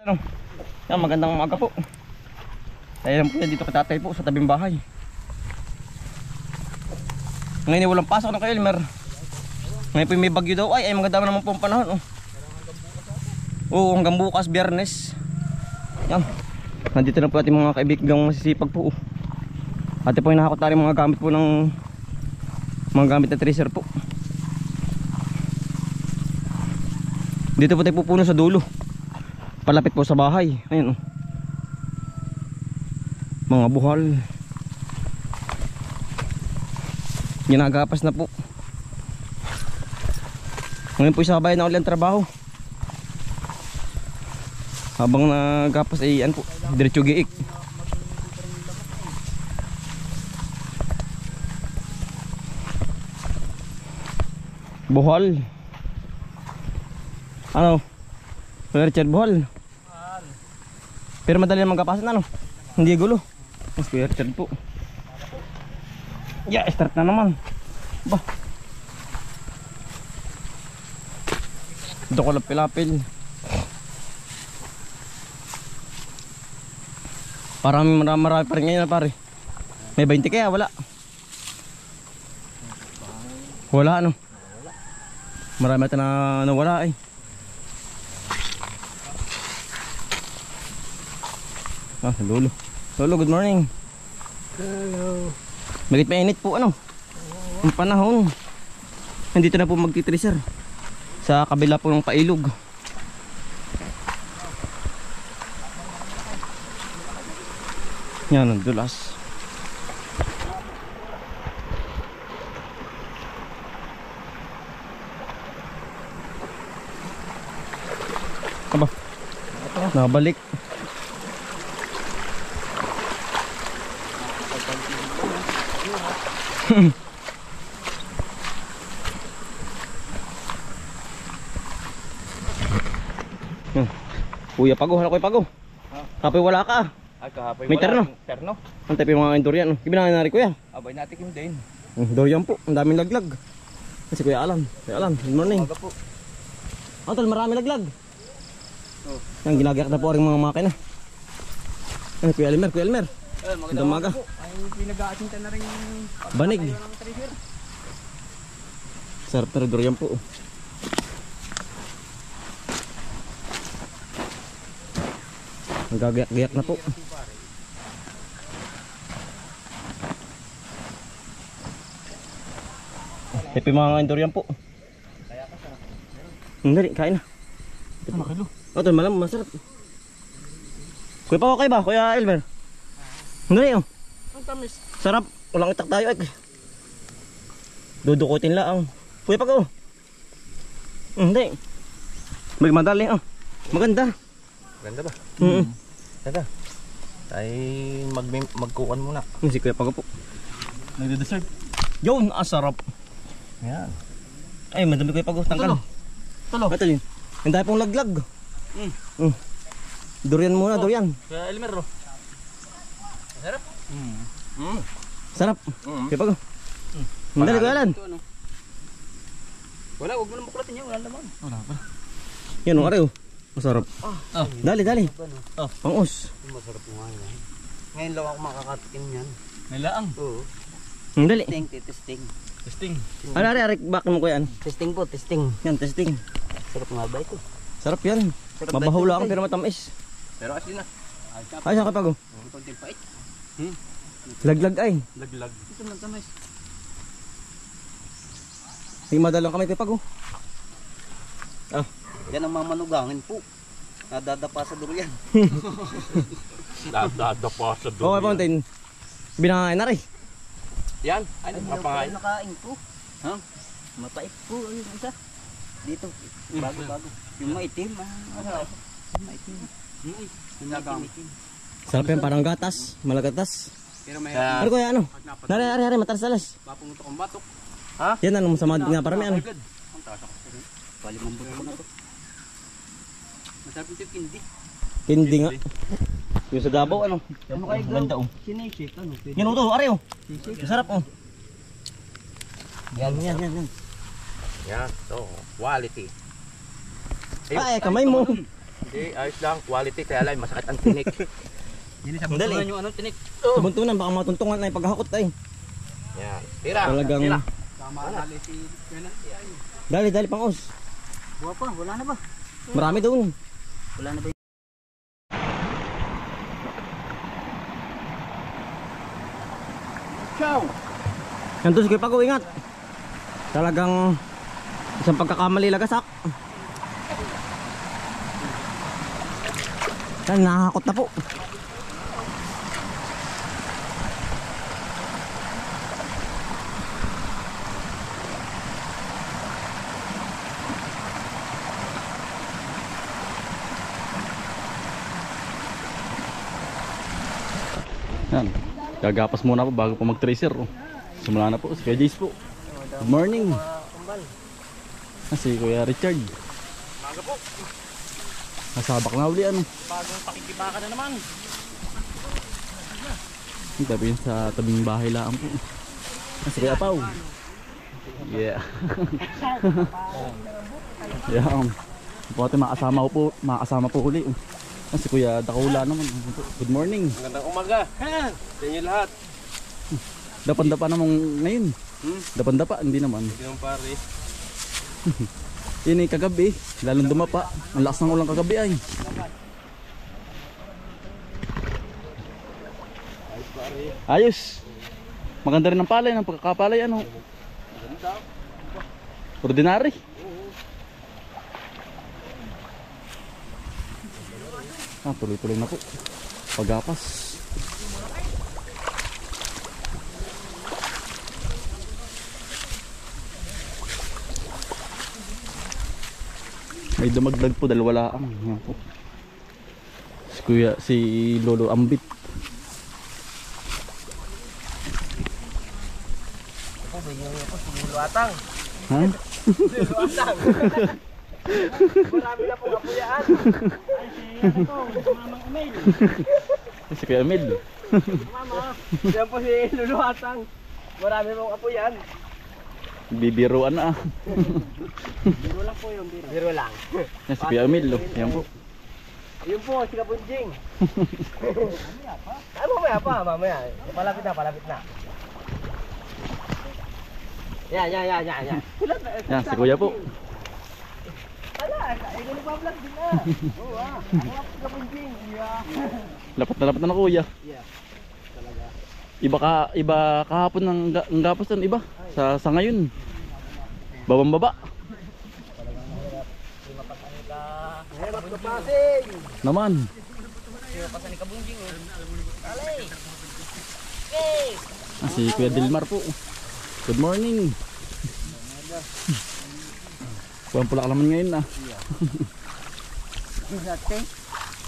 Yan, magandang umaga po. Tayo lang po yan dito kay tatay po sa tabing bahay. Ngayon walang pasok ng kay Elmer. Ngayon po may bagyo daw. Ay maganda naman po ang panahon. Oo, hanggang bukas Biyernes. Yan. Nandito na po ating mga kaibigang masisipag po. Ate po yung nakakot tayo mga gamit po ng mga gamit na tracer po. Dito po tayo pupuno sa dulo. Palapit po sa bahay. Ayun oh. Mga buhal. Ginagapas na po. Ngayon po isabay na ulit ang trabaho. Habang nagapas ay yan po, diretso giik. Buhal. Ano? Richard buhal. Pero madali naman kapasan ano? Hindi gulo. Mas Richard po. Ya, start na naman. Bah. Ito ko lang pilapil. Marami pa rin ngayon na pare. May 20 kaya wala. Wala ano. Marami ata na wala eh. Ah, lolo. Lolo, good morning. Hello. Bakit mainit po ano? Ang panahon. Nandito na po magtitriser. Sa kabila po ng pailog. Yan ang dulas. Aba, nabalik. Kuya Pago, hala Kuya Pago. Kapoy wala ka. Ay kahapoy may terno. Terno. Ang tayo yung mga durian. Kibinangin na rin Kuya. Abay natin yung din. Durian po, ang daming laglag. Kasi Kuya Alan. Kuya Alan, good morning. Umaga po. Tol, marami laglag. Yan, ginagayak na po rin mga makina. Ay, Kuya Elmer, Kuya Elmer. Magandang umaga po. Ay pinag-aasinta na rin yung banig. Sarap na rin durian po. Ang gagayak-gayak na po. Pepe mga durian po. Hindi, kain na. Ano kilo? Oh, tol, malam, masarap. Kuya pa okay ba, Kuya Elmer? Hindi, oh. Ang tamis. Sarap, walang itak tayo eh. Dudukutin lang. Kuya pa ko. Hindi. May madali, oh. Maganda. Ganda ba? Teka. Ay magkukan muna. Si Kuya Pago po. Nagde-dessert. Yun, sarap. Yan. Ay, madami Kuya Pago. Tangkal. Tulo. Ito yun. Ang dahil pong laglag. Durian muna, durian. Kaya Elmer ro. Sarap. Sarap. Kuya Pago. Madali Kuya Alan. Wala, huwag mo na makulitin yan. Wala naman. Wala pa. Yan, ang araw. Masarap. Dali, dali. Pang-us. Masarap mo nga yan. Ngayon lang ako makakatikin yan. Nilaang? Oo. Dali. Testing. Ano, ari, bakit mo Kuya An? Testing po, testing. Yan, testing. Sarap nga ba ito? Sarap yan. Mabahula lang pero matamis. Pero asin na. Ay, saan Kuya Pago? Konting pait. Laglag ay. Laglag. Ito man tamis. May madalang kami Kuya Pago. Yan ang mga manugangin po. Nadadapa sa durian. Dadapa sa Okay, durian. Fountain. Binangain na rin. Yan. Ay, Kapangay. nakain po. Ha? Mapait po. Ano isa? Dito. Bago. Yung maitim. Yung maitim. Sarap yan, parang gatas. Malagatas. Pero may Ano Kuya, ano? Nari, matalas-talas. papungot akong batok. Yan, ano, masama nga parami, ano? Ang taas ako sa rin. Palimang buto ko na to. Masarap yung kindi. Hindi nga. Yung sa Davao, ano? Ano kayo Ganda, oh. Sinisik. Ano? Yan, ito, ari, oh. Masarap, oh. Yan. Yan, so, quality. Ay, kamay mo. Hindi, ayos lang. Quality, kaya lang masakit ang tinik. Hindi sa Dali. buntunan yung ano, tinik. Sa buntunan, baka matuntungan ay paghakot ay. Yan. Tira. Talagang... Tira. Tama dali si Penalty ay. Dali, dali pang os. Buwa pa, wala na ba? Marami doon. Wala na ba? Ciao. Nandun si Kuya Pago, ingat. Talagang isang pagkakamali lagasak. Yan, nakakakot na po. Yan, gagapas muna po bago po mag-tracer. Oh. Simula na po, si Kuya Jace po. Good morning. Si Kuya Richard. Maga po. Nasabak na uli ano. Bagong pakikibaka na naman. Tabi sa tabing bahay lang po. Si Kuya Pao. Yeah. Yan. Buti makasama po uli. Si Kuya Dakula naman. Good morning. Magandang umaga. Sa inyo lahat. Dapan-dapa naman ngayon. Dapan-dapa, hindi naman. Hindi naman pare. Yun ay kagabi, lalong dumapa. Ang lakas ng ulang kagabi ay. Ayos. Maganda rin ang palay, ng pagkakapalay ano. Ordinary. Tuloy-tuloy na po. Pagapas. May dumagdag po dahil wala ang si Kuya, si Lolo Ambit. Ako ba yung ako si Lolo Atang? Ha? Lolo Atang. Marami na pong apuyaan. Ay si Mamang Emil. Si Kuya Amid. Mama, yan po si Lolo Atang. Marami pong apuyaan. Bibiruan na. Biro lang po yung biro. Biro lang. Yan si Kuya Amid. Yan po. Yun po, si Kabunjing. Ay, mamaya pa, mamaya. Palapit na. Yan. Yan si Kuya po. Ala, ikaw nagpa-vlog din na. Oo ah. Ako si Kabunjing. Yeah. Lapat na Kuya. Yeah. Iba kahapon ng gapos tan iba sa ngayon. Babang-baba. Hirap ka pasing. Naman. Pasan ni Kabunjing. Alay. Si Kuya Dilmar po. Good morning. Kuwan pula ka naman ngayon na.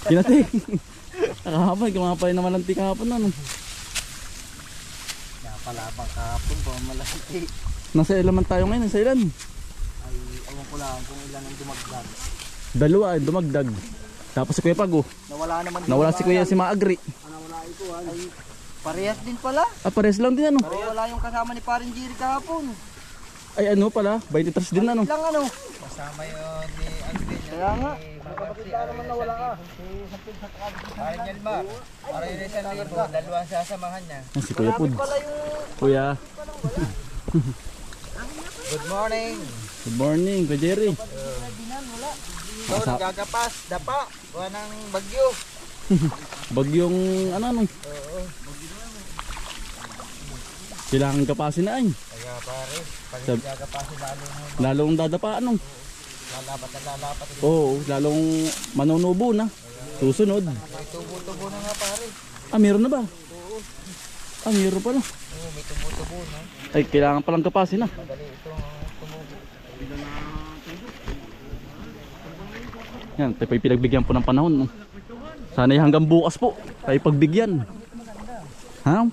Kinati. Nakahapon, kumapay naman ang kahapon ano. Napalabang kahapon po, malaki. Nasa ilaman tayo ngayon, nasa ilan? Ay, awan ko lang kung ilan ang dumagdag. Dalawa, dumagdag. Tapos si Kuya Pago. Nawala naman. Nawala si Kuya si Maagri. Nawala ito. Ay, parehas din pala. Pares lang din ano. Wala yung kasama ni Parin Jiri kahapon. Ay ano pala, 23 din ano. Lang ano. Kasama yun ni Alvin. Kaya nga. Nakapagpunta naman nawala ka. Parin Yalma. Parin yun isang libo. Dalawang sasamahan niya. Yan si Kuya Pud. Kuya. Good morning. Good morning, Kuya Jerry. So, nagagapas. Dapa. Buwan ng bagyo. Bagyong ano. Kailangan kapasin na ay. Kaya pare. Pag Sab- nagagapasin Lalong dadapa ano. lalapat. Oo, lalong manunubo na. Susunod. May tubo-tubo na nga pare. Meron na ba? Meron pala. Oo, may tubo-tubo na. Ay, kailangan palang kapasin na. Madali ito tumubo. Yan, tayo pa'y pinagbigyan po ng panahon. No? Sana hanggang bukas po tayo pagbigyan. Ha?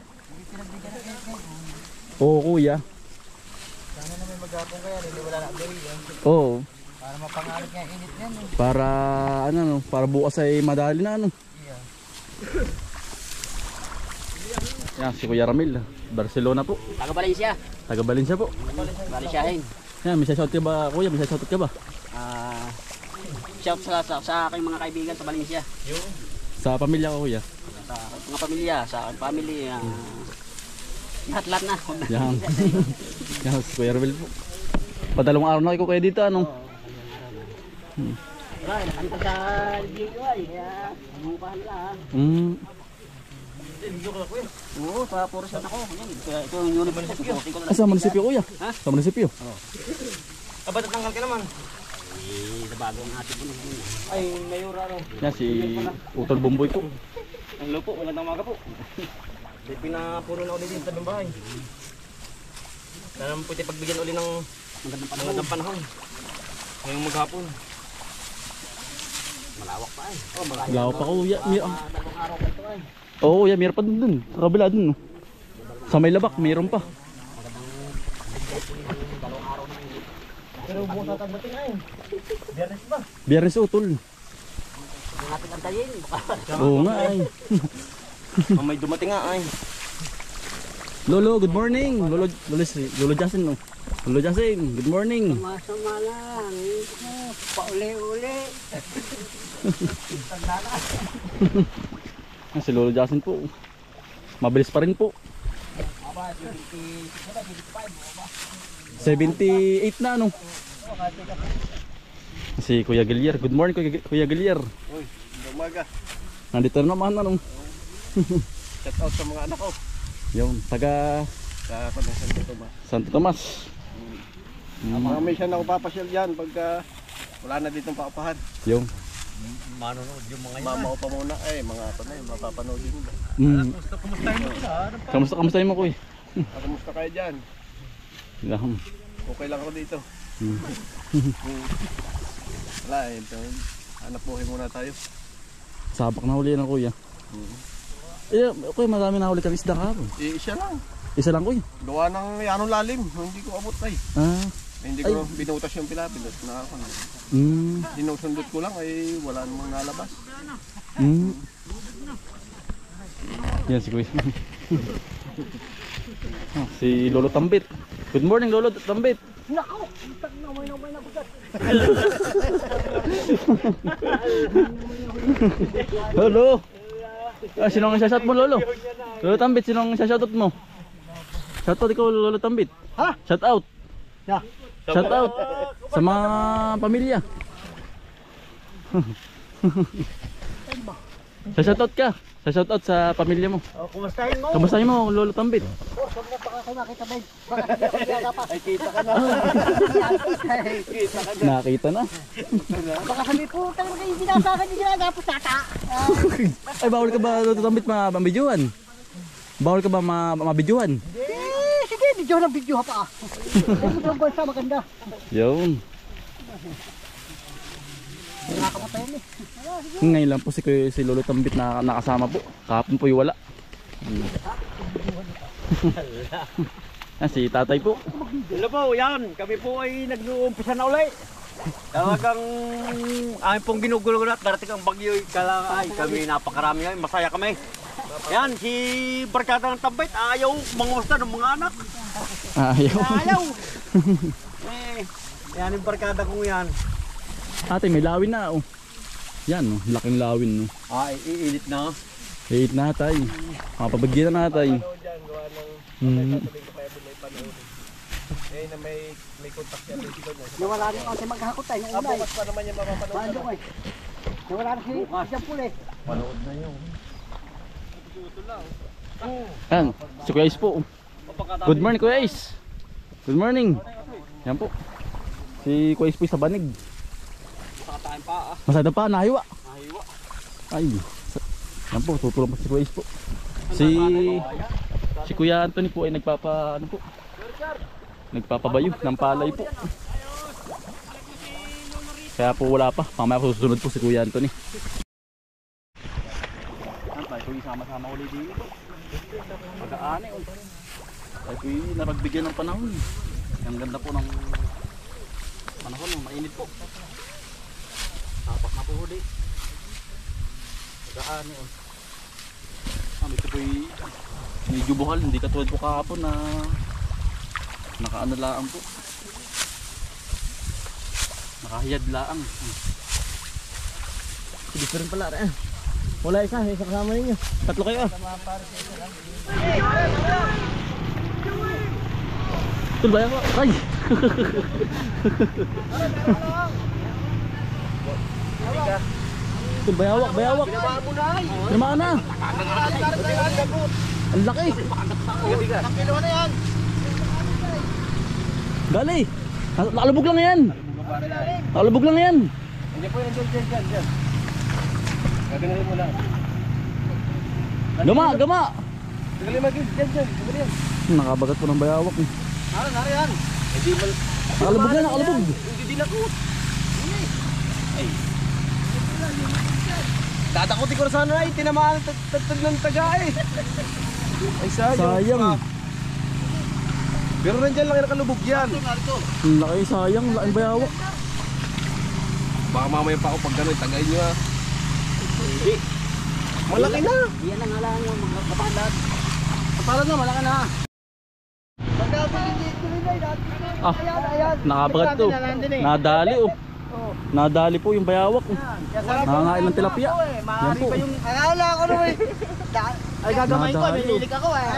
Oo, Kuya. Sana na may maghapon kaya, hindi wala na agari yan. Oo. Para mapangarap niya init yan. Para ano, para bukas ay madali na ano. Yeah. Yan, si Kuya Ramil, Barcelona po. Taga Valencia. Taga Valencia po. Valenciahin. Yan, may shoutout ka ba, Kuya? May shoutout ka ba? shout sa aking mga kaibigan sa Valencia. Sa pamilya ko kuya. Sa mga pamilya, sa aking family. Lahat-lahat na. Yan. Yan, si Kuya Rebel po. Padalawang araw na kayo kuya dito ano. Wala, nakanta sa video ay. Kaya, bukahan lang. Oo, sa Purisan ako. Yan, ito yung university. Sa munisipyo kuya? Ha? Sa munisipyo? Aba, tatanggal ka naman. Nabago ang ating puno. Ay, mayor ano. Yan si Utol Bumboy po. Hello po, magandang umaga po. Pinapuro na ulit din sa tabing bahay. Sana naman pwede pagbigyan ulit ng magandang panahon. Ngayong maghapon. Malawak pa eh. Lawa pa kuya. Dalawang araw pa ito ay. Oo kuya, mayroon pa dun. Sa kabila dun. No? Sa may labak, mayroon pa. Pero bukas tatagdating ay. Biyernes ba? Biyernes Utol. Hindi natin antayin. Oo nga ay. May dumating nga ay. Lolo, good morning. Lolo Jasin no. Lolo Jasin, good morning. Masama lang. Pauli-uli. Si Lolo Jasin po. Mabilis pa rin po. 78 na ano. Si Kuya Gilier. Good morning Kuya Gilier. Uy, umaga. Nandito na naman ano. Shout out sa mga anak ko. Yung taga Sa Santo Tomas. Santo Tomas. Mga mission ako papasyal dyan pagka wala na ditong paupahan. Yung. Manonood yung mga yan. Mama ko pa muna. Mga ito na yun. Mapapanood din mo. Kumustahin mo sila? Kamustahin mo kuya? Kamusta kayo dyan? Lang. Okay lang ako dito. Wala ito. Hanap buhay muna tayo. Sabak na huli na kuya. Eh, kuya marami na huli kang isda ka. Isa lang. Isa lang kuya. Gawa ng yanong lalim. Hindi ko abot ay. Hindi ko binutas yung pilapil. Na ako. Dinusundot ko lang ay wala namang nalabas. Yan si kuya. Si Lolo Tambit. Good morning Lolo Tambit. Nako! Namay na bugat. Lolo. Sino ang shoutout mo Lolo? Lolo Tambit, sino ang shoutout mo? Shoutout ikaw Lolo Tambit. Ha? Shoutout. Yeah. Shoutout sa mga pamilya. Shoutout ka. Shoutout sa pamilya mo. Kumustahin mo? Kamustahin mo Lolo Tambit? Huwag na baka kayo nakita ba? Baka nakita pa. Ay kita ka na. Kita ka na. Nakita na. Baka sabi po, talaga kayo binasakan yung ginagapos tata. Ay bawal ka ba Lolo Tambit mabidyuhan? Bawal ka ba mabidyuhan? Sige, video ng video pa. Ito ang bansa maganda. Yun. Nakakapatayin eh. Ngayon lang po si Lolo Tambit na nakasama po. Kahapon po wala. Si tatay po. Hello po, yan. Kami po ay nag-uumpisa na ulit. Talagang amin pong ginugulo at darating ang bagyo kalangay. Kami napakarami ay masaya kami. Yan, si Barkada ng Tambit ayaw mangusta ng mga anak. Ayaw. Yan yung Barkada kong yan. Ate may lawin na oh. Yan oh, laking lawin no. Ay, iinit na. Hate na tay. Mapabagyan na natay. Na may contact yan dito. Nawala rin kasi maghakot tayo ng ulay. Bukas pa naman yung mapapanood. Paano ko eh? Nawala rin si Pule. Panood na yun. Yan, si Kuya Ace po. Good morning Kuya Ace. Good morning. Yan po. Si Kuya Ace po sa banig. Pakatayin pa ah. Masada pa, nahiwa. Nahiwa. Ay. Yan po, tutulong pa si Kuya Ace po. Si Kuya Anthony po ay nagpapabayo ng palay po. Kaya po wala pa. Mamaya po susunod po si Kuya Anthony. Tayo po isama-sama ulit din po. Pag-aani ulit. Tayo po napagbigyan ng panahon. Ang ganda po ng panahon, mainit po. Tapak na po ulit. Pag-aani ulit. Ito po medyo buhal, hindi katulad po kahapon na nakaano laang po. Nakahiyad laang. Gusto rin pala rin. Wala isa kasama ninyo. Tatlo kayo ah. Tul bayang ko. Ay. Tul bayawak. Tinamaan na. Ang laki. Kilo na yan. Gali. Nakalubog lang yan. Nakalubog lang yan. Hindi po yan, dyan. Gaganahin mo lang. Gama. Tagali mag-gis, dyan. Tagali yan. Nakabagat po ng bayawak eh. Nari yan. Hindi man. Nakalubog yan, nakalubog. Hindi dinakot. Tatakuti ko na sana ay tinamaan tatag ng taga eh. Ay Sayang. Pero nandiyan lang yung nakalubog yan. Ang laki, sayang. Laking bayawak. Baka mamaya pa ako pag gano'n, tagayin nyo ha. Hindi. Malaki na. Yan ang halang yung mga kapalat. Kapalat na, malaki na. Ah, nakabagat to. Nadali oh. Nadali po yung bayawak oh. Nangangain ng tilapia. Yan po. Akala ko naman. Ay gagamay ko, Nadali, oh. nililik ako eh.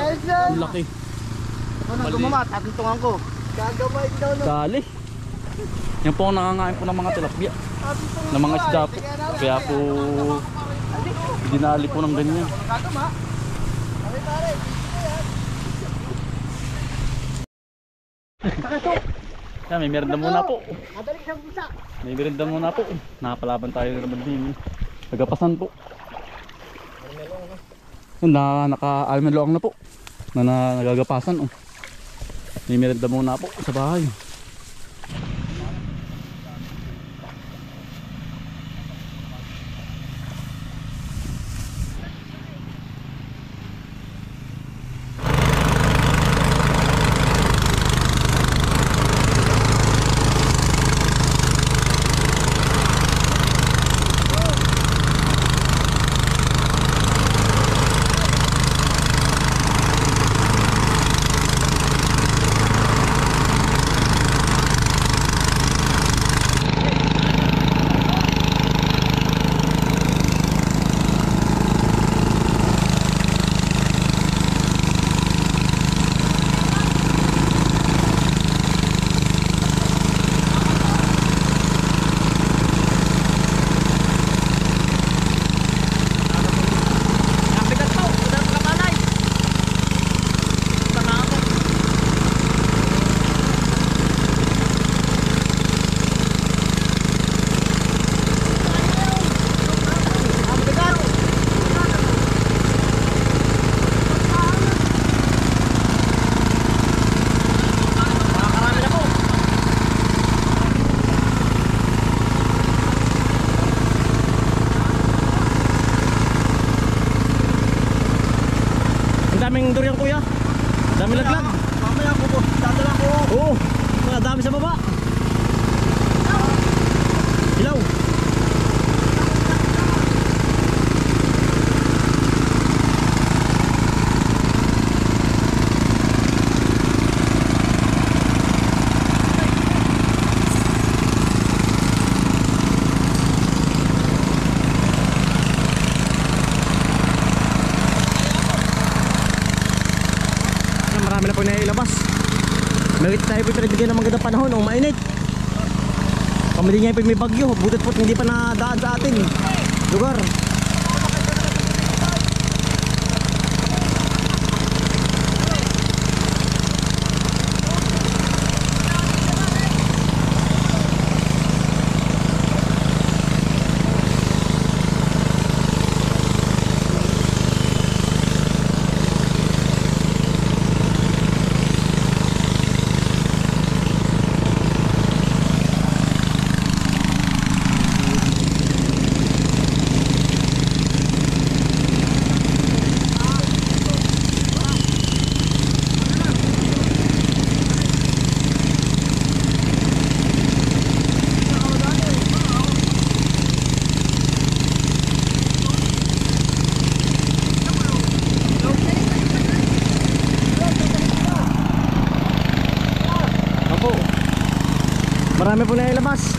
Ang laki. Ano gumamat, tatuntungan ko. Gagamay daw na. Dali. Yan po ang nangangain po ng mga tilapia. Ng mga isda po. Kaya po dinali po ng ganyan. Gagama. Pare. Yan, may merinda muna po. Madali siyang busa. May merinda muna po. Nakapalaban tayo naman din. Nagapasan po. Yun, naka-almeloang na po. Nagagapasan oh. May merinda muna po sa bahay. Daming durian kuya. Dami laglag. Mamaya ko po, dadala ko. Oo. Dami sa baba. Hilaw. Marami na po na ilabas. Bakit tayo po pinagbigyan ng magandang panahon o mainit? Kami din nga po may bagyo. Butit po hindi pa nadaan sa ating lugar. Marami po na ilabas.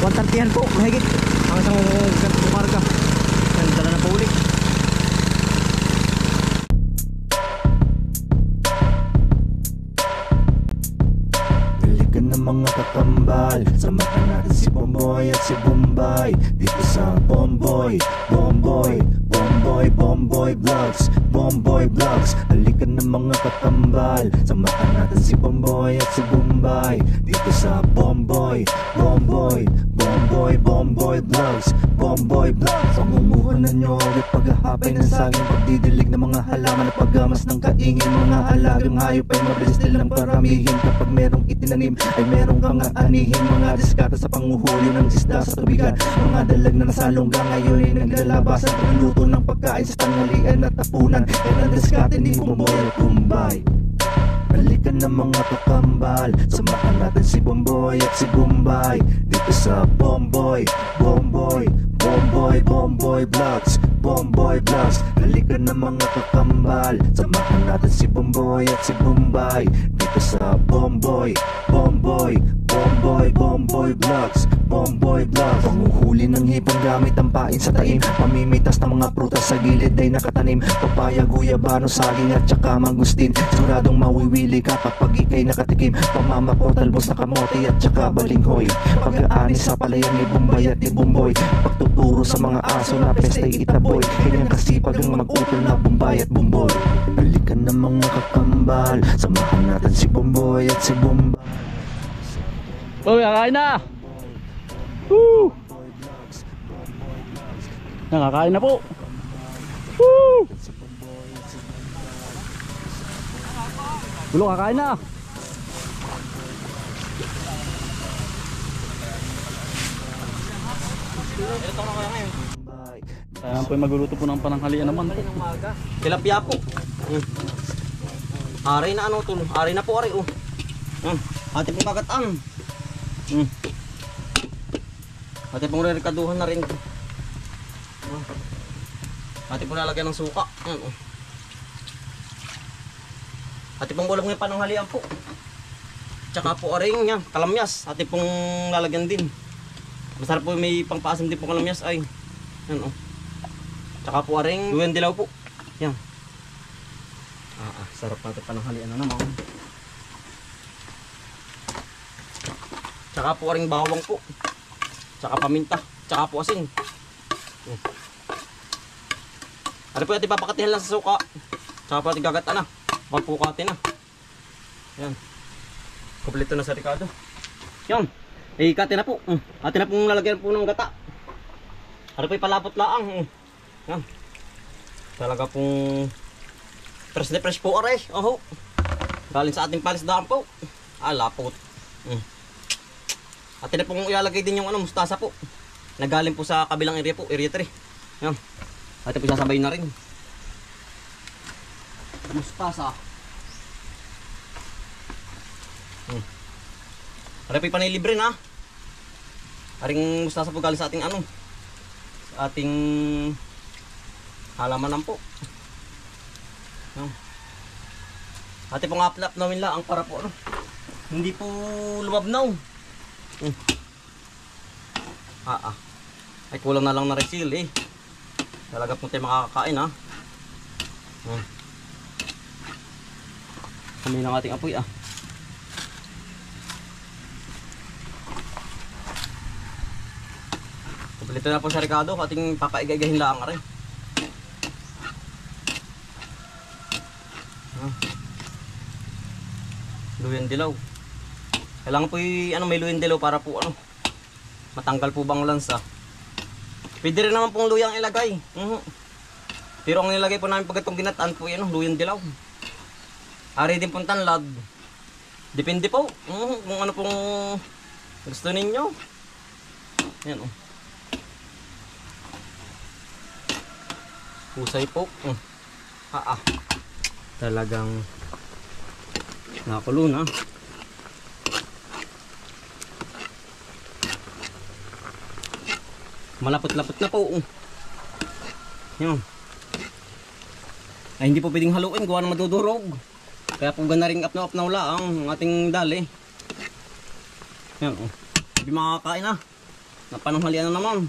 130 po, mahigit. Ang isang karga. Yan, dala na po ulit. Dalikan ng mga kakambal, samahan natin si Bomboy at si Bombay dito sa Bomboy, Bomboy, Bomboy, Bomboy Vlogs, Bomboy Vlogs. Dalikan ng mga kakambal, samahan natin si Bomboy at si Bombay dito sa Bomboy, Bomboy, Bomboy, Bomboy Vlogs, Bomboy Vlogs. Pamumuhunan nyo at paghahapay ng saging, pagdidilig ng mga halaman at paggamas ng kaingin. Mga alagang hayop ay mabilis nilang paramihin. Kapag merong itinanim ay merong kang aanihin. Mga diskata sa panguhuli ng isda sa tubigan, mga dalag na nasalongga ngayon ay naglalabasan. Pagluluto ng pagkain sa tanghalian at tapunan, yan ang diskate ni Bomboy at Bombay. Balikan ng mga kakambal, samahan natin si Bomboy at si Bombay dito sa Bomboy, Bomboy, Bomboy, Bomboy Vlogs, Bomboy Vlogs. Balikan ng mga kakambal, samahan natin si Bomboy at si Bombay dito sa Bomboy, Bomboy, Bomboy, Bomboy Vlogs, Bomboy Vlogs. Panguhuli ng hipon gamit ang pain sa taim, pamimitas ng mga prutas sa gilid ay nakatanim. Papaya, guyabano, saging at saka mangustin. Siguradong mawiwili ka kapag ikay nakatikim. Pamamako, talbos na kamote at saka balinghoy. Pag-aani sa palayan ni Bombay at ni Bomboy, pagtuturo sa mga aso na pesta'y itaboy. Kanyang kasipag ang mag-utol na Bombay at Bomboy. Balikan ng mga kakambal, samahan natin si Bomboy at si Bombay. Uy, kakain na! Woo! Nakakain na po! Woo! Gulo, kakain na! Ayan po, magluluto po ng pananghalian naman po. Tilapia po. Ari na ano to, ari na po ari oh. Ate pong kagataan. Ate pong rerikaduhan na rin. Ate pong lalagyan ng suka. Yan oh. Ate pong bulag ng pananghalian po. Tsaka po aring yan, kalamyas. Ate pong lalagyan din. Masarap po, may pangpaasim din po kalamyas ay. Yan oh. Tsaka po aring luwen dilaw po. Yan. Sarap natin pananghalian na naman. Tsaka po aring bawang po. Tsaka paminta. Tsaka po asin. Ano po natin papakatihan lang sa suka. Tsaka po natin gagata na. Pagpukatin na. Yan. Kompleto na sa Ricardo. Yan. Ikati na po. Atin na pong lalagyan po ng gata. Ano po ipalapot laang. Yan. Talaga pong fresh na fresh po aray. Oho. Galing sa ating palisdaan po. Lapot. Atin na pong ilalagay din yung mustasa po. Nagaling po sa kabilang area po, area 3. Yan. Atin po sasabay na rin. Mustasa. Aray po panilibre na. Aring mustasa po galing sa ating sa ating halamanan po. Ate pong aplap nawin lang ang para po hindi po lumabnaw. Ay kulang na lang na resil eh. Talaga po tayo makakakain ha. Kami ng ating apoy Kompleto na po sa Ricardo, ating papaigagahin lang rin. Luyan dilaw. Kailangan po may luyan dilaw para po matanggal po bang lansa. Pwede rin naman pong luyang ilagay. Pero ang nilagay po namin pag itong ginataan po luyan dilaw. Ari din pong tanlad. Depende po kung ano pong gusto ninyo. Yan Pusay po. Talagang nakakulo na. Malapot-lapot na po. Yan. Ay hindi po pwedeng haluin, gawa na madudurog. Kaya po gana ring up na wala ang ating dali. Yan Hindi makakain Napananghalian na naman.